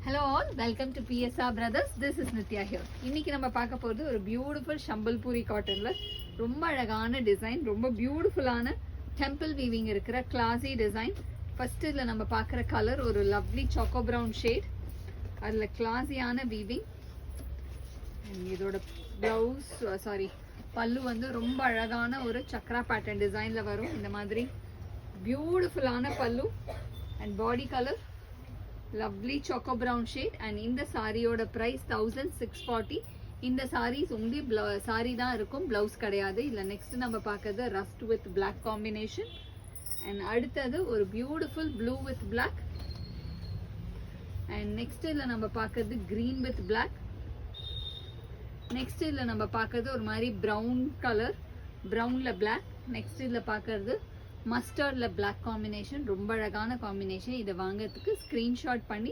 Hello all, welcome to PSR Brothers. This is Nitya here. இன்னைக்கு நம்ம பார்க்க போறது ஒரு பியூட்டிஃபுல் ஷம்பல்பூரி காட்டன்ல ரொம்ப அழகான டிசைன், ரொம்ப பியூட்டிஃபுல்லான டெம்பிள் வீவிங் இருக்கிற கிளாசி டிசைன். ஃபர்ஸ்ட் இதுல நம்ம பார்க்குற கலர் ஒரு லவ்லி சாக்கோ பிரவுன் ஷேட். அதுல கிளாசியான வீவிங். இதோட பிளவுஸ் பல்லு வந்து ரொம்ப அழகான ஒரு சக்ரா பேட்டர்ன் டிசைன்ல வரும். இந்த மாதிரி பியூட்டிஃபுல்லான பல்லு and body colour lovely choco brown shade and இந்த சாரியோட price 1640. இந்த sarees only saree தான் இருக்கும், blouse கிடையாது. இல்ல next நம்ம பார்க்கிறது rust with black combination and அடுத்தது ஒரு beautiful blue with black and next இல்ல நம்ம பார்க்கிறது green with black. next இல்ல நம்ம பார்க்கிறது ஒரு மாதிரி brown color, brownல black. next இல்ல பார்க்கிறது மஸ்டர்ட்ல பிளாக் காம்பினேஷன், ரொம்ப அழகான காம்பினேஷன். இதை வாங்கிறதுக்கு ஸ்க்ரீன்ஷாட் பண்ணி